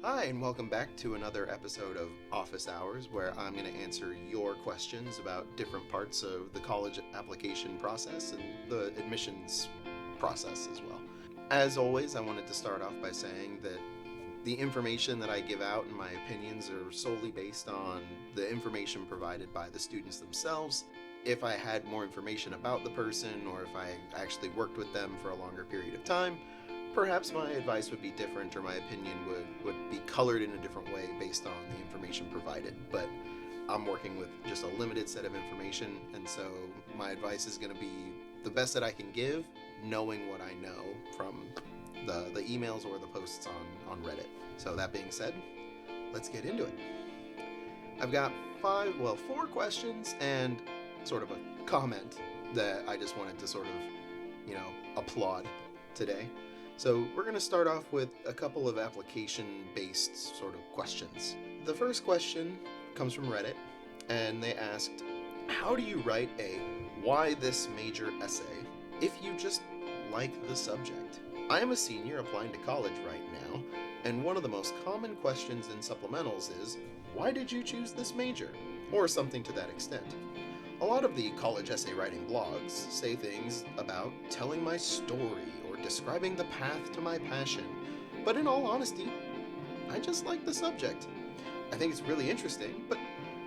Hi, and welcome back to another episode of Office Hours, where I'm going to answer your questions about different parts of the college application process and the admissions process as well. As always, I wanted to start off by saying that the information that I give out and my opinions are solely based on the information provided by the students themselves. If I had more information about the person, or if I actually worked with them for a longer period of time, perhaps my advice would be different, or my opinion would be colored in a different way based on the information provided. But I'm working with just a limited set of information, and so my advice is going to be the best that I can give, knowing what I know from the emails or the posts on Reddit. So that being said, let's get into it. I've got four questions and sort of a comment that I just wanted to sort of, applaud today. So we're going to start off with a couple of application-based sort of questions. The first question comes from Reddit, and they asked, how do you write a why this major essay if you just like the subject? I am a senior applying to college right now, and one of the most common questions in supplementals is, why did you choose this major? Or something to that extent. A lot of the college essay writing blogs say things about telling my story or describing the path to my passion, but in all honesty, I just like the subject. I think it's really interesting, but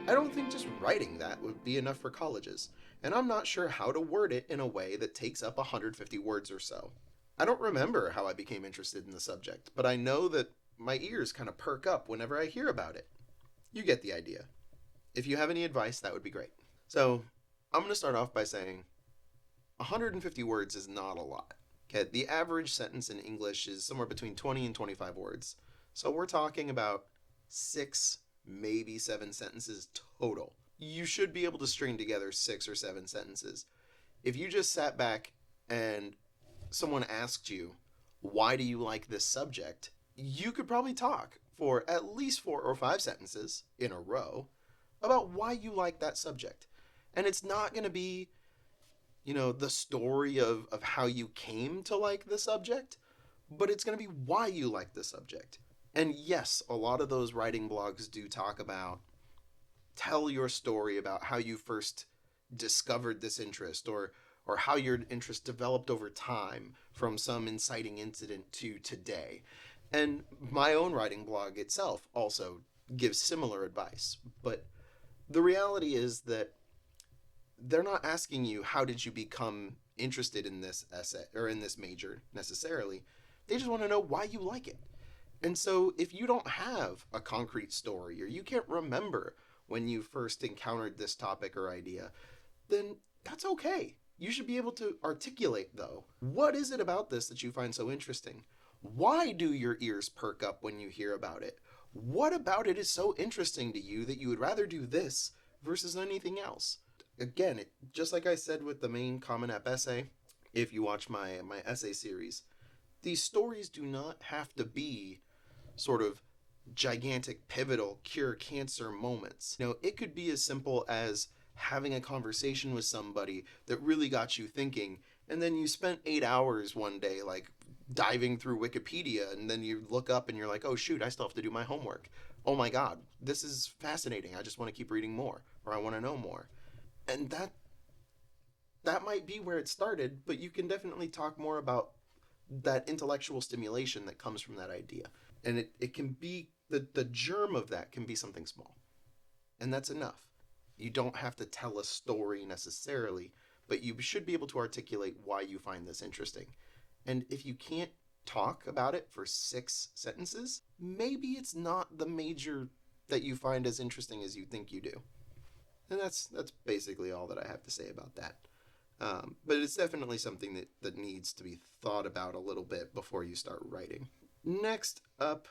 I don't think just writing that would be enough for colleges, and I'm not sure how to word it in a way that takes up 150 words or so. I don't remember how I became interested in the subject, but I know that my ears kind of perk up whenever I hear about it. You get the idea. If you have any advice, that would be great. So, I'm going to start off by saying 150 words is not a lot. Okay, the average sentence in English is somewhere between 20 and 25 words. So we're talking about 6, maybe 7 sentences total. You should be able to string together 6 or 7 sentences. If you just sat back and someone asked you, why do you like this subject? You could probably talk for at least 4 or 5 sentences in a row about why you like that subject. And it's not going to be, the story of how you came to like the subject, but it's going to be why you like the subject. And yes, a lot of those writing blogs do talk about, tell your story about how you first discovered this interest, or how your interest developed over time from some inciting incident to today. And my own writing blog itself also gives similar advice. But the reality is that they're not asking you how did you become interested in this essay or in this major necessarily. They just want to know why you like it. And so if you don't have a concrete story, or you can't remember when you first encountered this topic or idea, then that's okay. You should be able to articulate, though, what is it about this that you find so interesting? Why do your ears perk up when you hear about it? What about it is so interesting to you that you would rather do this versus anything else? Again, just like I said with the main Common App essay, if you watch my essay series, these stories do not have to be sort of gigantic, pivotal, cure cancer moments. It could be as simple as having a conversation with somebody that really got you thinking, and then you spent 8 hours one day, like, diving through Wikipedia, and then you look up and you're like, oh shoot, I still have to do my homework. Oh my god, this is fascinating. I just want to keep reading more, or I want to know more. And that might be where it started, but you can definitely talk more about that intellectual stimulation that comes from that idea. And it can be, the germ of that can be something small. And that's enough. You don't have to tell a story necessarily, but you should be able to articulate why you find this interesting. And if you can't talk about it for 6 sentences, maybe it's not the major that you find as interesting as you think you do. And that's basically all that I have to say about that. But it's definitely something that needs to be thought about a little bit before you start writing. Next up,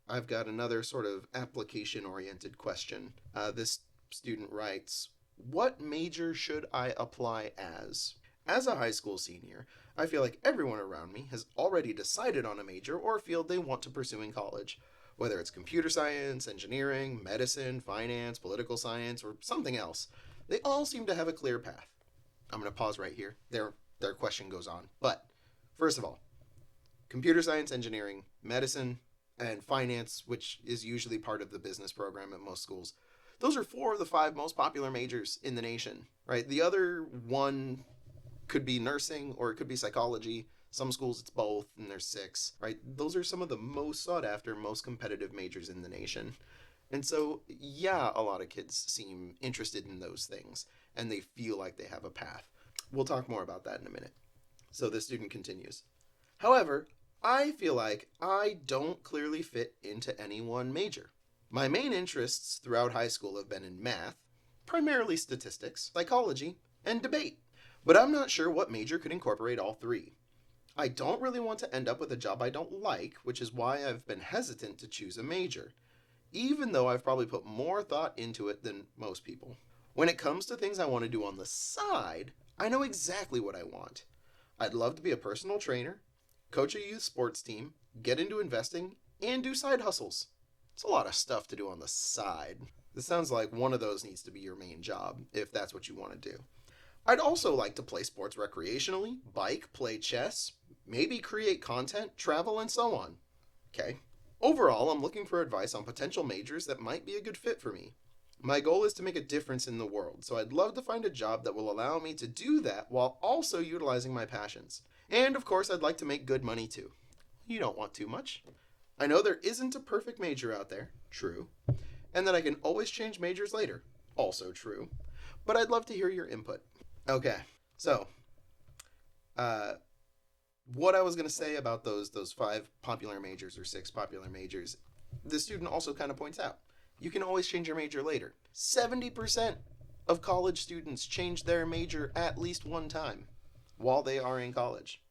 I've got another sort of application-oriented question. This student writes, what major should I apply as? As a high school senior, I feel like everyone around me has already decided on a major or field they want to pursue in college. Whether it's computer science, engineering, medicine, finance, political science, or something else, they all seem to have a clear path. I'm going to pause right here. Their question goes on. But first of all, computer science, engineering, medicine, and finance, which is usually part of the business program at most schools. Those are 4 of the 5 most popular majors in the nation, right? The other one could be nursing or it could be psychology. Some schools it's both, and there's 6, right? Those are some of the most sought after, most competitive majors in the nation. And so, yeah, a lot of kids seem interested in those things and they feel like they have a path. We'll talk more about that in a minute. So the student continues. However, I feel like I don't clearly fit into any one major. My main interests throughout high school have been in math, primarily statistics, psychology, and debate. But I'm not sure what major could incorporate all 3. I don't really want to end up with a job I don't like, which is why I've been hesitant to choose a major, even though I've probably put more thought into it than most people. When it comes to things I want to do on the side, I know exactly what I want. I'd love to be a personal trainer, coach a youth sports team, get into investing, and do side hustles. It's a lot of stuff to do on the side. This sounds like one of those needs to be your main job, if that's what you want to do. I'd also like to play sports recreationally, bike, play chess, maybe create content, travel, and so on. Okay. Overall, I'm looking for advice on potential majors that might be a good fit for me. My goal is to make a difference in the world, so I'd love to find a job that will allow me to do that while also utilizing my passions. And of course, I'd like to make good money too. You don't want too much. I know there isn't a perfect major out there, true, and that I can always change majors later, also true, but I'd love to hear your input. Okay, so, what I was going to say about those 5 popular majors or 6 popular majors, the student also kind of points out, you can always change your major later. 70% of college students change their major at least one time while they are in college.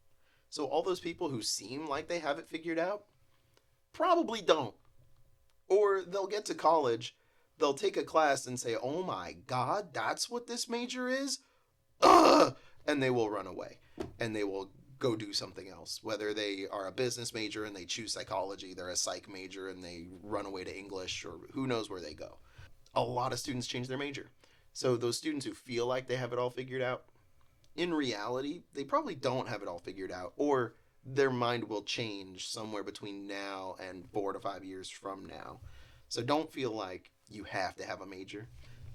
So all those people who seem like they have it figured out probably don't. Or they'll get to college, they'll take a class and say, "Oh my God, that's what this major is?" Ugh! And they will run away and they will go do something else. Whether they are a business major and they choose psychology, they're a psych major and they run away to English, or who knows where they go. A lot of students change their major. So those students who feel like they have it all figured out, in reality, they probably don't have it all figured out, or their mind will change somewhere between now and 4 to 5 years from now. So don't feel like you have to have a major.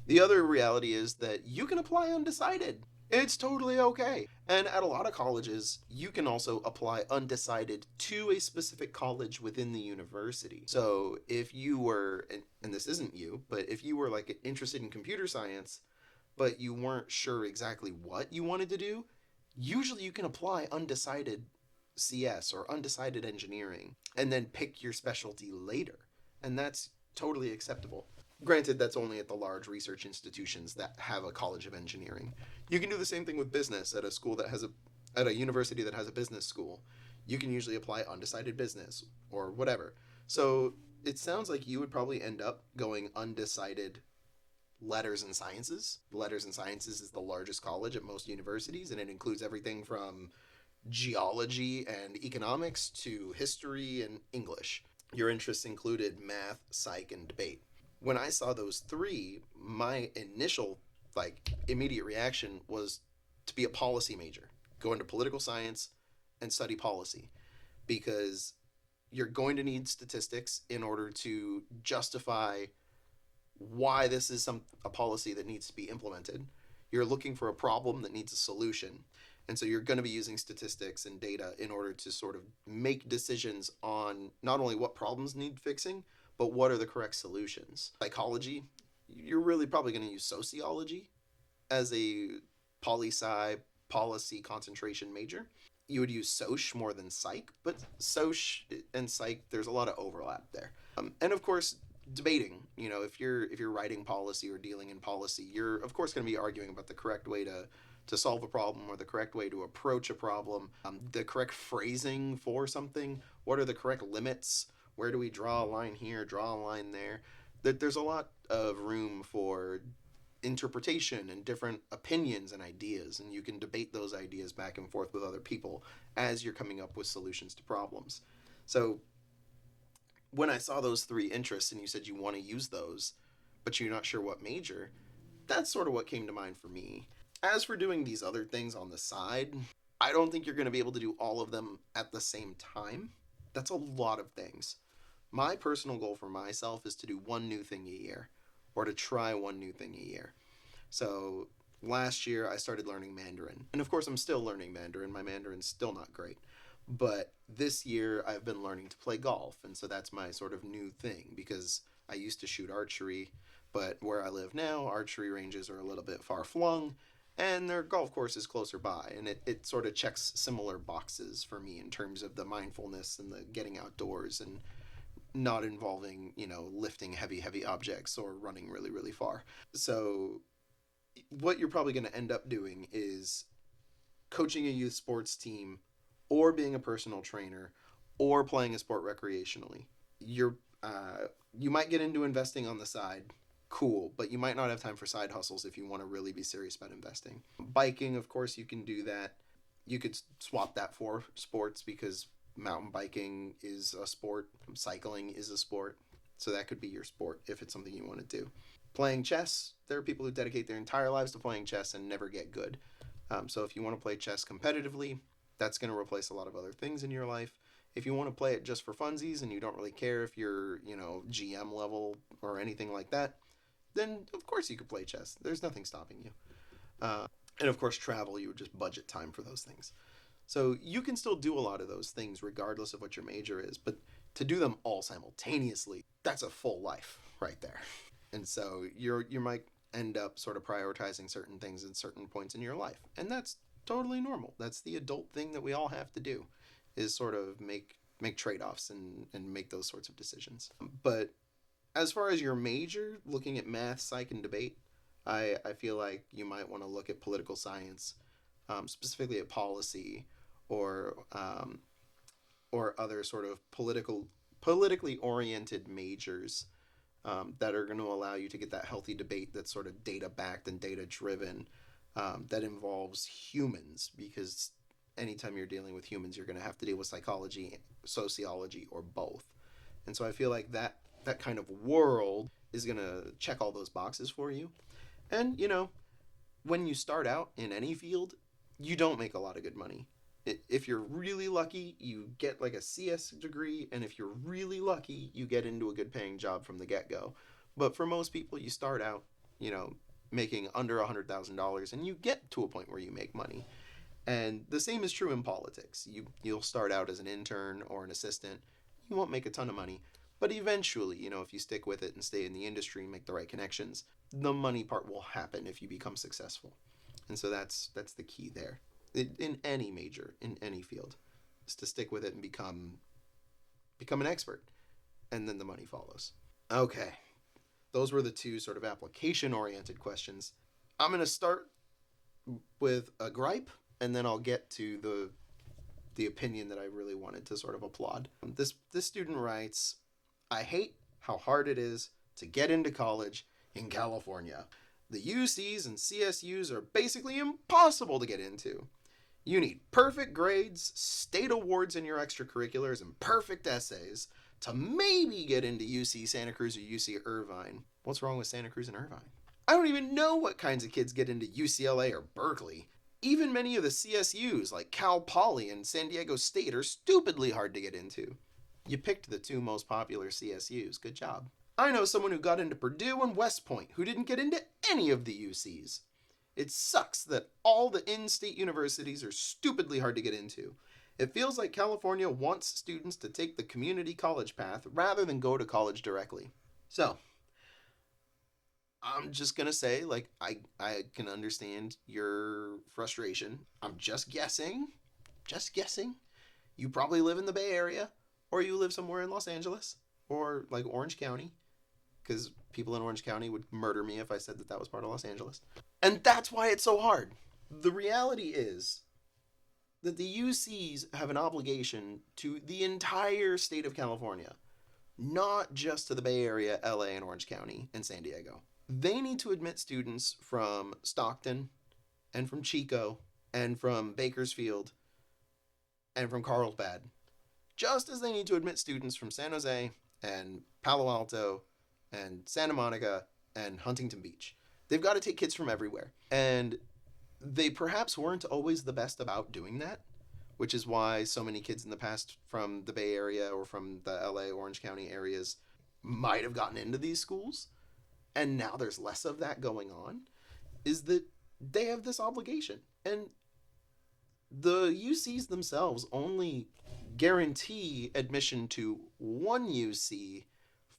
The other reality is that you can apply undecided. It's totally okay. And at a lot of colleges, you can also apply undecided to a specific college within the university. So if you were, and this isn't you, but if you were like interested in computer science, but you weren't sure exactly what you wanted to do, usually you can apply undecided CS or undecided engineering and then pick your specialty later. And that's totally acceptable. Granted, that's only at the large research institutions that have a college of engineering. You can do the same thing with business at a school that has at a university that has a business school. You can usually apply undecided business or whatever. So it sounds like you would probably end up going undecided letters and sciences. Letters and sciences is the largest college at most universities, and it includes everything from geology and economics to history and English. Your interests included math, psych, and debate. When I saw those 3, my initial immediate reaction was to be a policy major, go into political science and study policy, because you're going to need statistics in order to justify why this is a policy that needs to be implemented. You're looking for a problem that needs a solution. And so you're going to be using statistics and data in order to sort of make decisions on not only what problems need fixing, but what are the correct solutions. Psychology, you're really probably going to use sociology as a poli-sci policy concentration major. You would use soc more than psych, but soc and psych, there's a lot of overlap there. And of course, debating. If you're writing policy or dealing in policy, you're of course going to be arguing about the correct way to solve a problem, or the correct way to approach a problem, the correct phrasing for something. What are the correct limits? Where do we draw a line here, draw a line there? There's a lot of room for interpretation and different opinions and ideas, and you can debate those ideas back and forth with other people as you're coming up with solutions to problems. So when I saw those 3 interests and you said you want to use those, but you're not sure what major, that's sort of what came to mind for me. As for doing these other things on the side, I don't think you're going to be able to do all of them at the same time. That's a lot of things. My personal goal for myself is to do one new thing a year, or to try one new thing a year. So last year I started learning Mandarin. And of course, I'm still learning Mandarin. My Mandarin's still not great. But this year I've been learning to play golf. And so that's my sort of new thing, because I used to shoot archery, but where I live now, archery ranges are a little bit far flung, and their golf course is closer by. And it sort of checks similar boxes for me in terms of the mindfulness and the getting outdoors and not involving, lifting heavy objects or running really, really far. So what you're probably going to end up doing is coaching a youth sports team, or being a personal trainer, or playing a sport recreationally. You might get into investing on the side. Cool, but you might not have time for side hustles if you want to really be serious about investing. Biking, of course, you can do that. You could swap that for sports, because mountain biking is a sport, cycling is a sport. So that could be your sport if it's something you want to do. Playing chess, there are people who dedicate their entire lives to playing chess and never get good. So if you want to play chess competitively, that's going to replace a lot of other things in your life. If you want to play it just for funsies and you don't really care if you're, GM level or anything like that, then of course you could play chess. There's nothing stopping you. And of course, travel, you would just budget time for those things. So you can still do a lot of those things regardless of what your major is, but to do them all simultaneously, that's a full life right there. And so you might end up sort of prioritizing certain things at certain points in your life. And that's totally normal. That's the adult thing that we all have to do, is sort of make trade-offs and make those sorts of decisions. But as far as your major, looking at math, psych, and debate, I feel like you might want to look at political science, specifically at policy, or other sort of politically oriented majors that are going to allow you to get that healthy debate that's sort of data backed and data driven, that involves humans, because anytime you're dealing with humans, you're going to have to deal with psychology, sociology, or both. And so I feel like that kind of world is going to check all those boxes for you. And, when you start out in any field, you don't make a lot of good money. If you're really lucky, you get like a CS degree, and if you're really lucky, you get into a good paying job from the get-go. But for most people, you start out, making under $100,000, and you get to a point where you make money. And the same is true in politics. You'll start out as an intern or an assistant. You won't make a ton of money, but eventually, if you stick with it and stay in the industry and make the right connections, the money part will happen if you become successful. And so that's the key there. In any major, in any field, is to stick with it and become an expert, and then the money follows. Okay, those were the two sort of application-oriented questions. I'm going to start with a gripe, and then I'll get to the opinion that I really wanted to sort of applaud. This student writes, "I hate how hard it is to get into college in California. The UCs and CSUs are basically impossible to get into. You need perfect grades, state awards in your extracurriculars, and perfect essays to maybe get into UC Santa Cruz or UC Irvine." What's wrong with Santa Cruz and Irvine? I don't even know what kinds of kids get into UCLA or Berkeley. Even many of the CSUs like Cal Poly and San Diego State are stupidly hard to get into. You picked the two most popular CSUs. Good job. I know someone who got into Purdue and West Point who didn't get into any of the UCs. It sucks that all the in-state universities are stupidly hard to get into. It feels like California wants students to take the community college path rather than go to college directly. So, I'm just going to say, I can understand your frustration. I'm just guessing. You probably live in the Bay Area, or you live somewhere in Los Angeles, or like Orange County, because people in Orange County would murder me if I said that was part of Los Angeles. And that's why it's so hard. The reality is that the UCs have an obligation to the entire state of California, not just to the Bay Area, LA, and Orange County, and San Diego. They need to admit students from Stockton, and from Chico, and from Bakersfield, and from Carlsbad, just as they need to admit students from San Jose, and Palo Alto, and Santa Monica, and Huntington Beach. They've got to take kids from everywhere. And they perhaps weren't always the best about doing that, which is why so many kids in the past from the Bay Area or from the LA, Orange County areas might have gotten into these schools, and now there's less of that going on, is that they have this obligation. And the UCs themselves only guarantee admission to one UC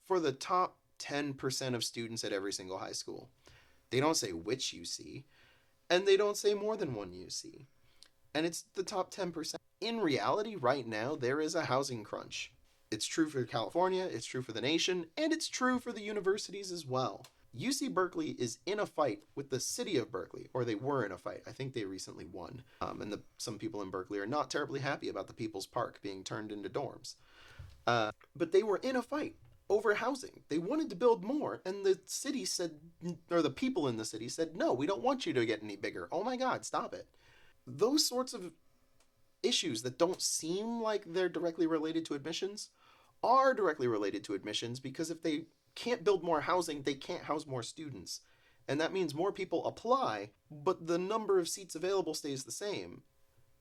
for the top 10% of students at every single high school. They don't say which UC, and they don't say more than one UC. And it's the top 10%. In reality, right now, there is a housing crunch. It's true for California, it's true for the nation, and it's true for the universities as well. UC Berkeley is in a fight with the city of Berkeley, or they were in a fight. I think they recently won. Some people in Berkeley are not terribly happy about the People's Park being turned into dorms. But they were in a fight over housing. They wanted to build more, and the city said, or the people in the city said, no, we don't want you to get any bigger. Oh my God, stop it. Those sorts of issues that don't seem like they're directly related to admissions are directly related to admissions, because if they can't build more housing, they can't house more students. And that means more people apply, but the number of seats available stays the same.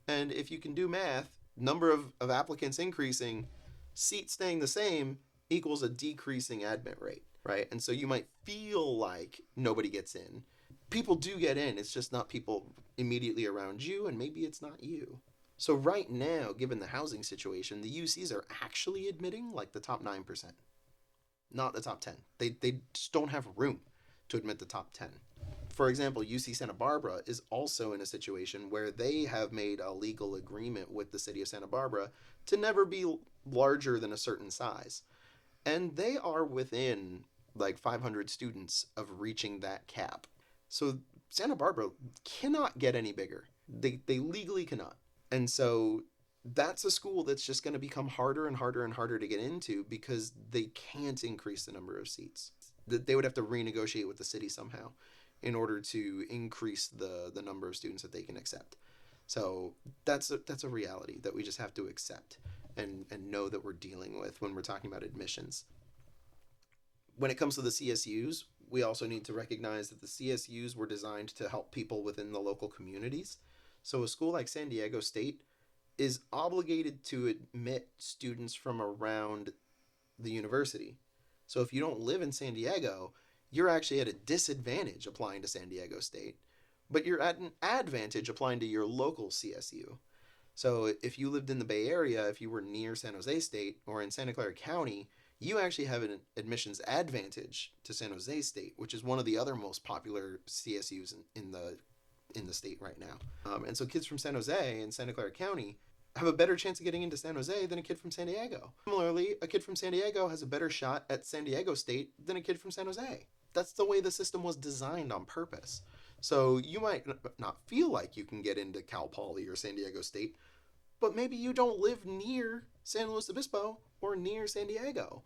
And if you can do math, number of applicants increasing, seats staying the same equals a decreasing admit rate, right? And so you might feel like nobody gets in. People do get in, it's just not people immediately around you, and maybe it's not you. So right now, given the housing situation, the UCs are actually admitting like the top 9%, not the top 10. They just don't have room to admit the top 10. For example, UC Santa Barbara is also in a situation where they have made a legal agreement with the city of Santa Barbara to never be larger than a certain size. And they are within like 500 students of reaching that cap. So Santa Barbara cannot get any bigger. They legally cannot. And so that's a school that's just going to become harder and harder and harder to get into because they can't increase the number of seats. They would have to renegotiate with the city somehow in order to increase the number of students that they can accept. So that's a reality that we just have to accept and know that we're dealing with when we're talking about admissions. When it comes to the CSUs, we also need to recognize that the CSUs were designed to help people within the local communities. So a school like San Diego State is obligated to admit students from around the university. So if you don't live in San Diego, you're actually at a disadvantage applying to San Diego State, but you're at an advantage applying to your local CSU. So if you lived in the Bay Area, if you were near San Jose State or in Santa Clara County, you actually have an admissions advantage to San Jose State, which is one of the other most popular CSUs in the state right now. And so kids from San Jose and Santa Clara County have a better chance of getting into San Jose than a kid from San Diego. Similarly, a kid from San Diego has a better shot at San Diego State than a kid from San Jose. That's the way the system was designed on purpose. So you might not feel like you can get into Cal Poly or San Diego State, but maybe you don't live near San Luis Obispo or near San Diego.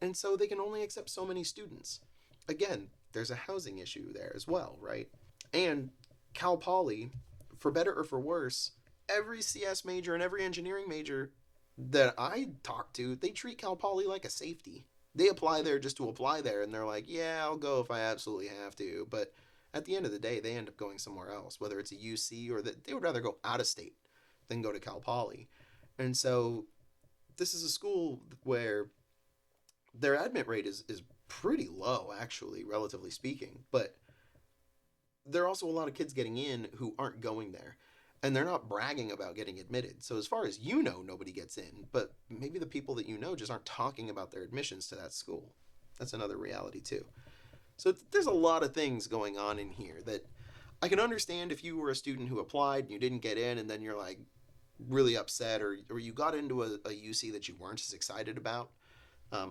And so they can only accept so many students. Again, there's a housing issue there as well, right? And Cal Poly, for better or for worse, every CS major and every engineering major that I talk to, they treat Cal Poly like a safety. They apply there just to apply there, and they're like, yeah, I'll go if I absolutely have to. But at the end of the day, they end up going somewhere else, whether it's a UC or that they would rather go out of state than go to Cal Poly. And so this is a school where their admit rate is pretty low, actually, relatively speaking. But there are also a lot of kids getting in who aren't going there. And they're not bragging about getting admitted. So as far as you know, nobody gets in. But maybe the people that you know just aren't talking about their admissions to that school. That's another reality too. So there's a lot of things going on in here that I can understand if you were a student who applied and you didn't get in, and then you're like really upset, or you got into a UC that you weren't as excited about.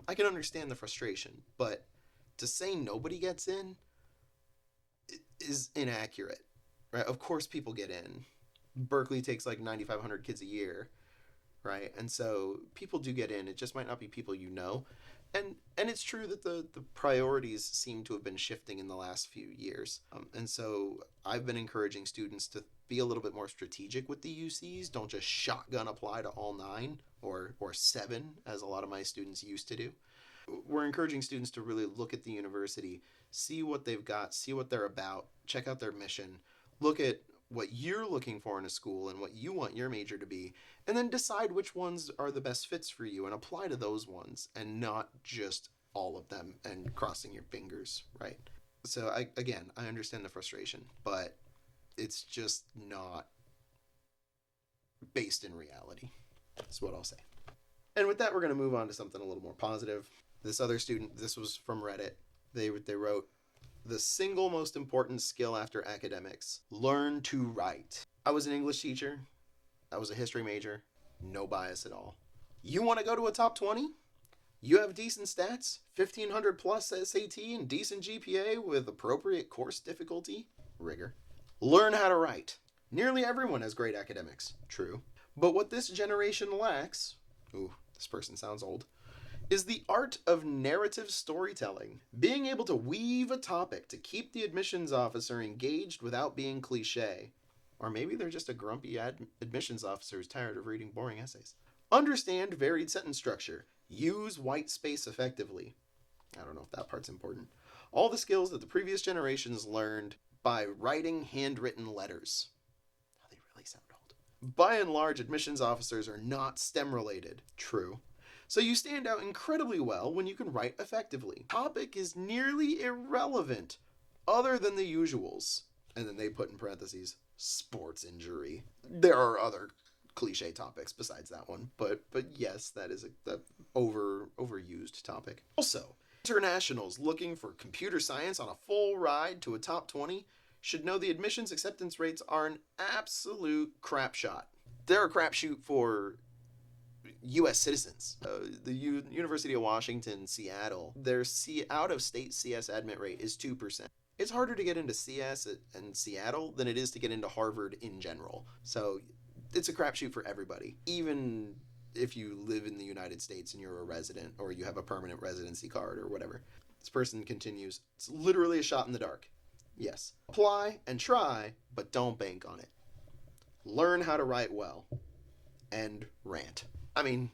I can understand the frustration, but to say nobody gets in is inaccurate, right? Of course people get in. Berkeley takes like 9,500 kids a year, right? And so people do get in. It just might not be people you know. And it's true that the priorities seem to have been shifting in the last few years. And so I've been encouraging students to be a little bit more strategic with the UCs. Don't just shotgun apply to all 9 or 7, as a lot of my students used to do. We're encouraging students to really look at the university, see what they've got, see what they're about, check out their mission, look at what you're looking for in a school and what you want your major to be, and then decide which ones are the best fits for you and apply to those ones and not just all of them and crossing your fingers, right? So I understand the frustration, but it's just not based in reality. That's what I'll say. And with that, we're going to move on to something a little more positive. This other student, this was from Reddit. They wrote, the single most important skill after academics, learn to write. I was an English teacher. I was a history major. No bias at all. You want to go to a top 20? You have decent stats, 1500 plus SAT and decent GPA with appropriate course difficulty, rigor. Learn how to write. Nearly everyone has great academics, true. But what this generation lacks, ooh, this person sounds old, is the art of narrative storytelling. Being able to weave a topic to keep the admissions officer engaged without being cliche. Or maybe they're just a grumpy admissions officer who's tired of reading boring essays. Understand varied sentence structure. Use white space effectively. I don't know if that part's important. All the skills that the previous generations learned by writing handwritten letters. Oh, they really sound old. By and large, admissions officers are not STEM related. True. So you stand out incredibly well when you can write effectively. Topic is nearly irrelevant, other than the usuals. And then they put in parentheses, sports injury. There are other cliche topics besides that one, but yes, that is a overused topic. Also, internationals looking for computer science on a full ride to a top 20 should know the admissions acceptance rates are an absolute crapshot. They're a crapshoot for U.S. citizens. The University of Washington, Seattle, their out-of-state CS admit rate is 2%. It's harder to get into CS in Seattle than it is to get into Harvard in general. So it's a crapshoot for everybody. Even if you live in the United States and you're a resident or you have a permanent residency card or whatever. This person continues, it's literally a shot in the dark. Yes. Apply and try, but don't bank on it. Learn how to write well. And rant. I mean,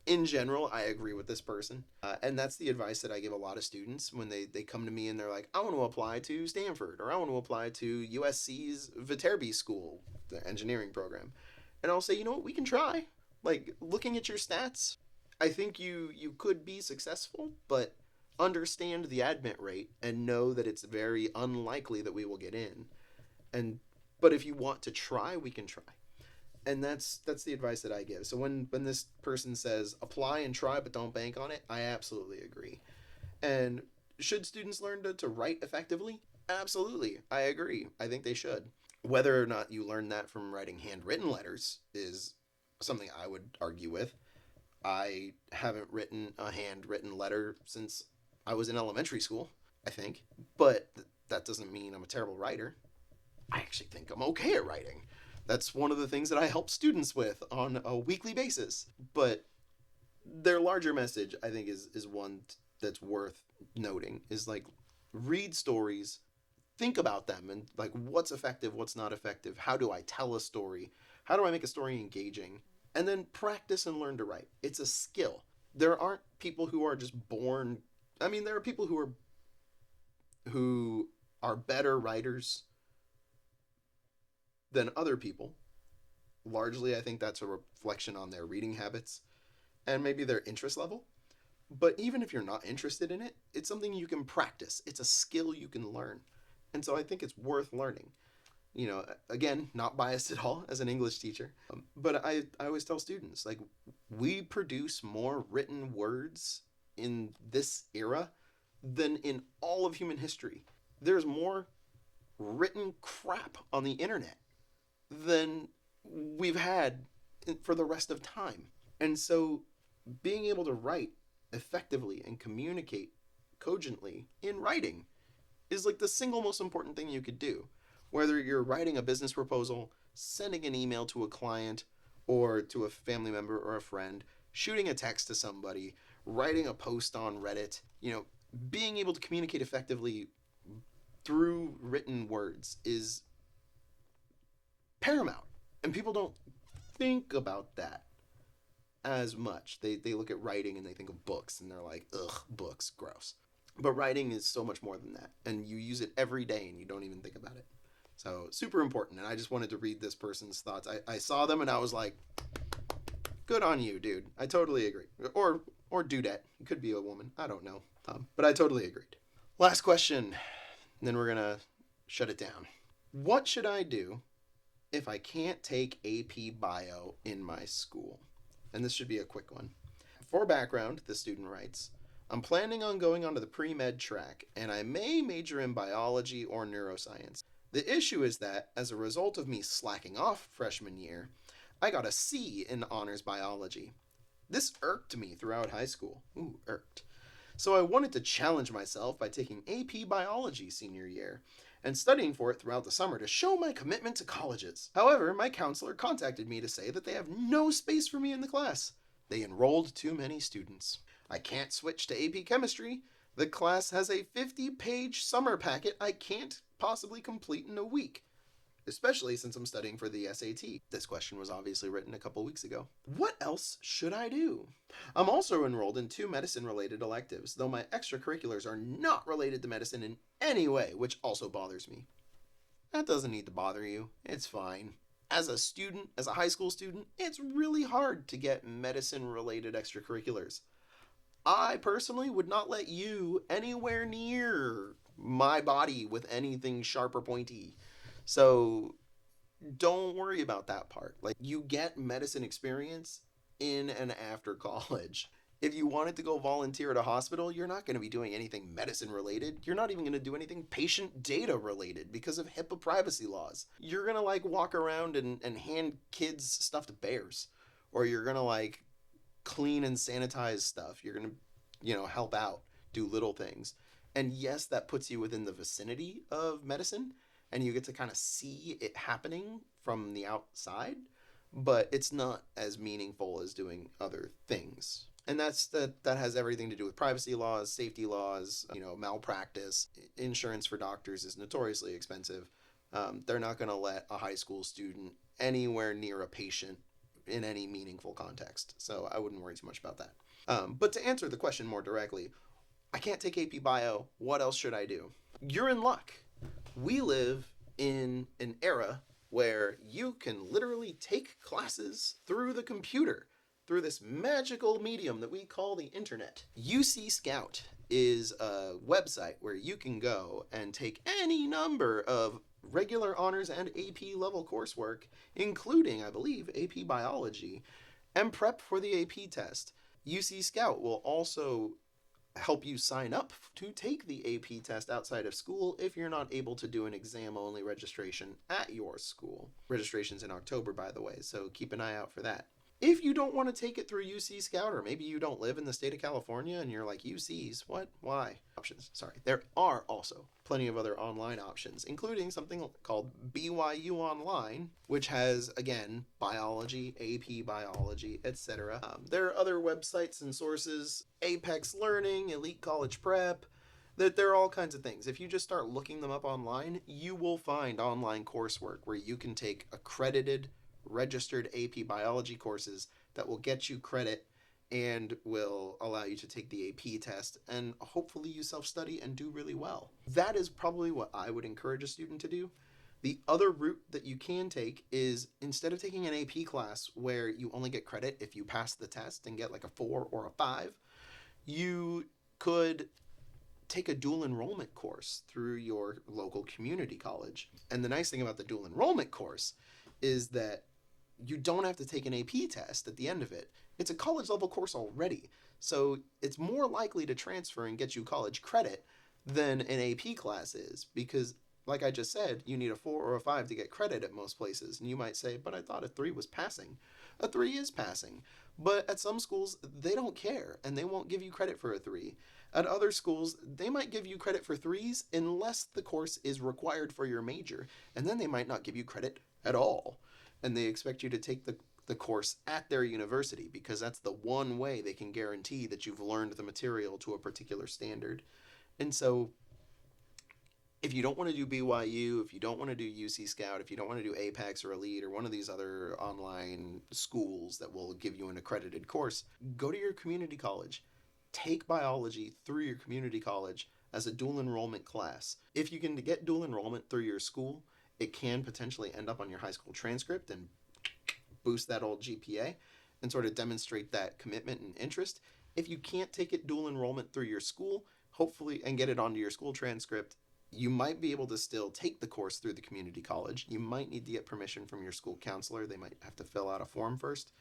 in general, I agree with this person. And that's the advice that I give a lot of students when they come to me and they're like, I want to apply to Stanford or I want to apply to USC's Viterbi School, the engineering program. And I'll say, you know what, we can try. Like, looking at your stats, I think you could be successful, but understand the admit rate and know that it's very unlikely that we will get in. But if you want to try, we can try. And that's the advice that I give. So when this person says apply and try but don't bank on it, I absolutely agree. And should students learn to write effectively? Absolutely. I agree. I think they should. Whether or not you learn that from writing handwritten letters is something I would argue with. I haven't written a handwritten letter since I was in elementary school, I think. But that doesn't mean I'm a terrible writer. I actually think I'm okay at writing. That's one of the things that I help students with on a weekly basis. But their larger message, I think, is one that's worth noting, is like, read stories, think about them, and like, what's effective, what's not effective, how do I tell a story, how do I make a story engaging, and then practice and learn to write. It's a skill. There aren't people who are just born, I mean, there are people who are better writers than other people. Largely, I think that's a reflection on their reading habits and maybe their interest level. But even if you're not interested in it, it's something you can practice. It's a skill you can learn. And so I think it's worth learning. You know, again, not biased at all as an English teacher. But I always tell students, like, we produce more written words in this era than in all of human history. There's more written crap on the internet than we've had for the rest of time. And so being able to write effectively and communicate cogently in writing is like the single most important thing you could do. Whether you're writing a business proposal, sending an email to a client or to a family member or a friend, shooting a text to somebody, writing a post on Reddit, you know, being able to communicate effectively through written words is paramount. And people don't think about that as much. They look at writing and they think of books and they're like, ugh, books, gross. But writing is so much more than that. And you use it every day and you don't even think about it. So super important. And I just wanted to read this person's thoughts. I saw them and I was like, good on you, dude. I totally agree. Or dudette. It could be a woman. I don't know. But I totally agreed. Last question, and then we're going to shut it down. What should I do if I can't take AP Bio in my school? And this should be a quick one. For background, the student writes, I'm planning on going onto the pre-med track, and I may major in biology or neuroscience. The issue is that, as a result of me slacking off freshman year, I got a C in honors biology. This irked me throughout high school. Irked. So I wanted to challenge myself by taking AP Biology senior year and studying for it throughout the summer to show my commitment to colleges. However, my counselor contacted me to say that they have no space for me in the class. They enrolled too many students. I can't switch to AP Chemistry. The class has a 50-page summer packet I can't possibly complete in a week, especially since I'm studying for the SAT. This question was obviously written a couple weeks ago. What else should I do? I'm also enrolled in 2 medicine-related electives, though my extracurriculars are not related to medicine in any way, which also bothers me. That doesn't need to bother you. It's fine. As a student, as a high school student, it's really hard to get medicine-related extracurriculars. I personally would not let you anywhere near my body with anything sharp or pointy. So don't worry about that part. Like, you get medicine experience in and after college. If you wanted to go volunteer at a hospital, you're not going to be doing anything medicine related. You're not even going to do anything patient data related because of HIPAA privacy laws. You're going to like walk around and hand kids stuffed bears, or you're going to like clean and sanitize stuff. You're going to, help out, do little things. And yes, that puts you within the vicinity of medicine and you get to kind of see it happening from the outside, but it's not as meaningful as doing other things. And that has everything to do with privacy laws, safety laws, malpractice. Insurance for doctors is notoriously expensive. They're not going to let a high school student anywhere near a patient in any meaningful context. So I wouldn't worry too much about that. But to answer the question more directly, I can't take AP Bio. What else should I do? You're in luck. We live in an era where you can literally take classes through the computer, through this magical medium that we call the internet. UC Scout is a website where you can go and take any number of regular honors and AP level coursework, including, I believe, AP Biology, and prep for the AP test. UC Scout will also help you sign up to take the AP test outside of school if you're not able to do an exam-only registration at your school. Registration's in October, by the way, so keep an eye out for that. If you don't want to take it through UC Scout, or maybe you don't live in the state of California and you're like, UCs, what? Why? Options, sorry. There are also plenty of other online options, including something called BYU Online, which has, again, biology, AP biology, etc. There are other websites and sources, Apex Learning, Elite College Prep, that there are all kinds of things. If you just start looking them up online, you will find online coursework where you can take accredited registered AP biology courses that will get you credit and will allow you to take the AP test, and hopefully you self-study and do really well. That is probably what I would encourage a student to do. The other route that you can take is, instead of taking an AP class where you only get credit if you pass the test and get like a 4 or a 5, you could take a dual enrollment course through your local community college. And the nice thing about the dual enrollment course is that you don't have to take an AP test at the end of it. It's a college level course already, so it's more likely to transfer and get you college credit than an AP class is, because like I just said, you need a 4 or a 5 to get credit at most places. And you might say, but I thought a 3 was passing. A 3 is passing, but at some schools they don't care and they won't give you credit for a 3. At other schools, they might give you credit for 3s unless the course is required for your major, and then they might not give you credit at all. And they expect you to take the course at their university because that's the one way they can guarantee that you've learned the material to a particular standard. And so if you don't want to do BYU, if you don't want to do UC Scout, if you don't want to do Apex or Elite or one of these other online schools that will give you an accredited course, go to your community college. Take biology through your community college as a dual enrollment class. If you can get dual enrollment through your school, it can potentially end up on your high school transcript and boost that old GPA and sort of demonstrate that commitment and interest. If you can't take it dual enrollment through your school, hopefully, and get it onto your school transcript, you might be able to still take the course through the community college. You might need to get permission from your school counselor. They might have to fill out a form first.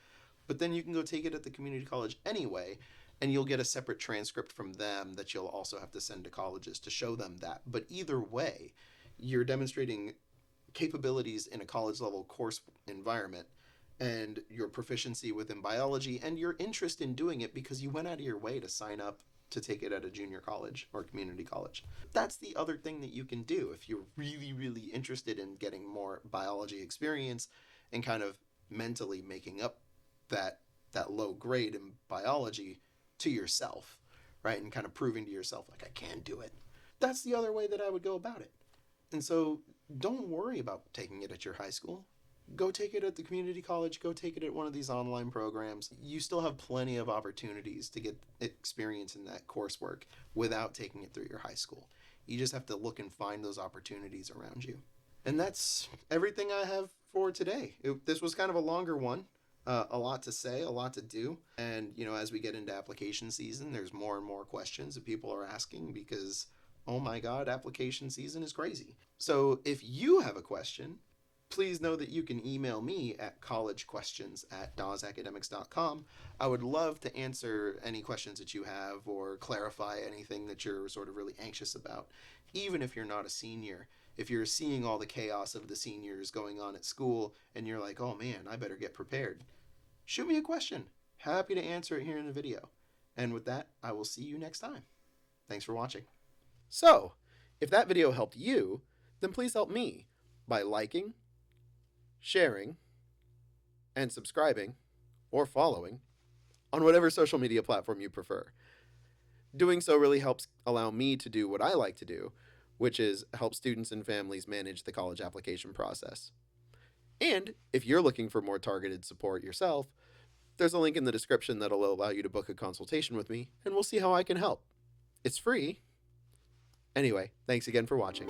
But then you can go take it at the community college anyway, and you'll get a separate transcript from them that you'll also have to send to colleges to show them that. But either way, you're demonstrating capabilities in a college level course environment and your proficiency within biology and your interest in doing it because you went out of your way to sign up to take it at a junior college or community college. That's the other thing that you can do if you're really, really interested in getting more biology experience and kind of mentally making up that low grade in biology to yourself, right? And kind of proving to yourself, like, I can do it. That's the other way that I would go about it. And so don't worry about taking it at your high school. Go take it at the community college. Go take it at one of these online programs. You still have plenty of opportunities to get experience in that coursework without taking it through your high school. You just have to look and find those opportunities around you. And that's everything I have for today. This was kind of a longer one. A lot to say, a lot to do. And, as we get into application season, there's more and more questions that people are asking because, oh my God, application season is crazy. So if you have a question, please know that you can email me at collegequestions@dawesacademics.com. I would love to answer any questions that you have or clarify anything that you're sort of really anxious about, even if you're not a senior. If you're seeing all the chaos of the seniors going on at school and you're like, oh man, I better get prepared, shoot me a question. Happy to answer it here in the video. And with that, I will see you next time. Thanks for watching. So, if that video helped you, then please help me by liking, sharing, and subscribing, or following, on whatever social media platform you prefer. Doing so really helps allow me to do what I like to do, which is help students and families manage the college application process. And if you're looking for more targeted support yourself, there's a link in the description that'll allow you to book a consultation with me, and we'll see how I can help. It's free. Anyway, thanks again for watching.